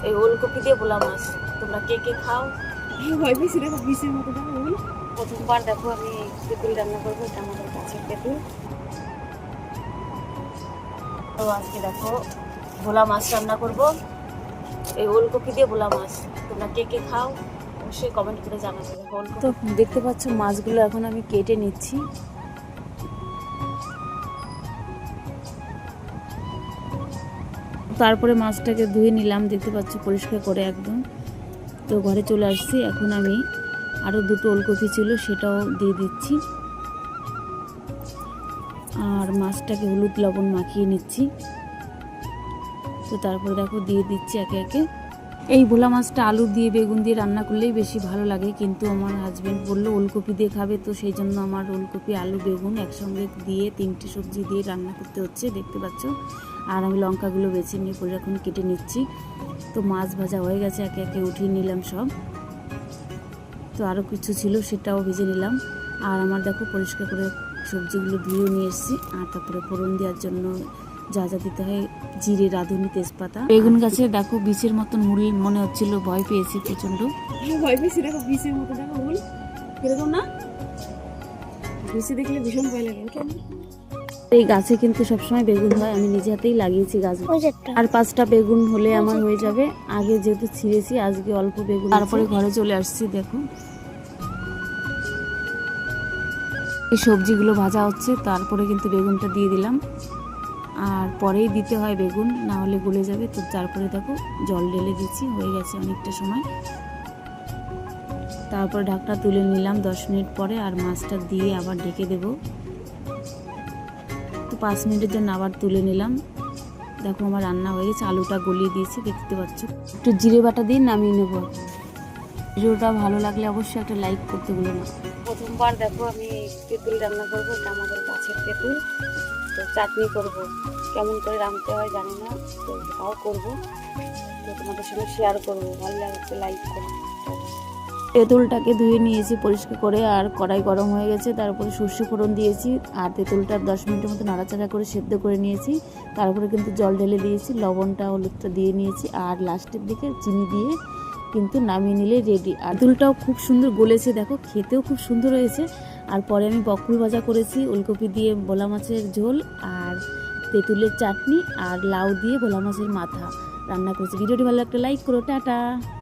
এই ওলকপি দিয়ে ভোলা মাছ। তোমরা কে কে খাও? ভয় পেয়েছি দেখো বিষের মতো দেখো ওল। প্রথমবার দেখো আমি তেঁতুল রান্না করবো, এটা আমাদের গাছের তেঁতুল। তো আজকে দেখো ভোলা মাছ রান্না করব, এই ওলকপি দিয়ে ভোলা মাছ। তোমরা কে কে খাও অবশ্যই কমেন্ট করে জানাবে। দেখো তো দেখতে পাচ্ছ মাছগুলো এখন আমি কেটে নিচ্ছি। তারপরে মাছটাকে ধুয়ে নিলাম, দেখতে পাচ্ছ পরিষ্কার করে একদম। তো ঘরে চলে আসছি, এখন আমি আরও দুটো ওলকপি ছিল সেটাও দিয়ে দিচ্ছি, আর মাছটাকে হলুদ লবণ মাখিয়ে নিচ্ছি। তো তারপরে দেখো দিয়ে দিচ্ছি একে একে। এই ভোলা মাছটা আলু দিয়ে বেগুন দিয়ে রান্না করলেই বেশি ভালো লাগে, কিন্তু আমার হাজব্যান্ড বললো ওলকপি দিয়ে খাবে, তো সেই জন্য আমার ওলকপি আলু বেগুন একসঙ্গে দিয়ে 3টে সবজি দিয়ে রান্না করতে হচ্ছে, দেখতে পাচ্ছ। আর আমি লঙ্কাগুলো বেছে নিয়ে পরে এখন কেটে নিচ্ছি। তো মাছ ভাজা হয়ে গেছে, একে একে উঠিয়ে নিলাম সব। তো আরও কিছু ছিল সেটাও ভেজে নিলাম। আর আমার দেখো পরিষ্কার করে সবজিগুলো ধুয়ে নিয়ে এসেছি। আর তারপরে ফোড়ন দেওয়ার জন্য যা যা দিতে হয়, জিরে, রাঁধুনি, তেজপাতা। বেগুন গাছে দেখো বিষের মতন মূল মনে হচ্ছিল, ভয় পেয়েছি প্রচণ্ড। ভয় পেয়েছি দেখো বিষের মতো দেখো ওল। কিরকম না, বিষে দেখলে ভীষণ ভয় লাগে। এই গাছে কিন্তু সবসময় বেগুন হয়, আমি নিজে হাতেই লাগিয়েছি গাছ। আর 5টা বেগুন হলে আমার হয়ে যাবে। আগে যেহেতু ছিঁড়েছি, আজকে অল্প বেগুন। তারপরে ঘরে চলে আসছি, দেখো এই সবজিগুলো ভাজা হচ্ছে, তারপরে কিন্তু বেগুনটা দিয়ে দিলাম। আর পরেই দিতে হয় বেগুন, না হলে গলে যাবে। তো তারপরে দেখো জল ঢেলে দিচ্ছি, হয়ে গেছে অনেকটা সময়। তারপরে ঢাকটা তুলে নিলাম 10 মিনিট পরে, আর মাছটা দিয়ে আবার ঢেকে দেব। তো 5 মিনিটের জন্য আবার তুলে নিলাম। দেখো আমার রান্না হয়ে গেছে, আলুটা গলিয়ে দিয়েছি, দেখতে পাচ্ছ। একটু জিরে বাটা দিয়ে নামিয়ে নেবো। ভিডিওটা ভালো লাগলে অবশ্যই একটা লাইক করতে ভুলো না। প্রথমবার দেখো আমি তেঁতুল রান্না করবো, এটা আমাদের গাছের তেঁতুল। তো চাটনি করব, কেমন করে রাঁধতে হয় জানি না, তো তাও করবো। তো তোমাদের সঙ্গে শেয়ার করবো, ভালো লাগছে লাইক করো। তেঁতুলটাকে ধুয়ে নিয়েছি পরিষ্কার করে, আর কড়াই গরম হয়ে গেছে, তারপরে সর্ষে ফোড়ন দিয়েছি, আর তেঁতুলটা 10 মিনিটের মতো নাড়াচাড়া করে সেদ্ধ করে নিয়েছি। তারপরে কিন্তু জল ঢেলে দিয়েছি, লবণটা হলুদটা দিয়ে নিয়েছি, আর লাস্টের দিকে চিনি দিয়ে কিন্তু নামিয়ে নিলে রেডি। আর তেঁতুলটাও খুব সুন্দর গলেছে, দেখো খেতেও খুব সুন্দর হয়েছে। আর পরে আমি বকুল ভাজা করেছি, ওলকপি দিয়ে ভোলা মাছের ঝোল, আর তেঁতুলের চাটনি, আর লাউ দিয়ে ভোলা মাছের মাথা রান্না করেছি। ভিডিওটি ভালো একটা লাইক করো, টাটা।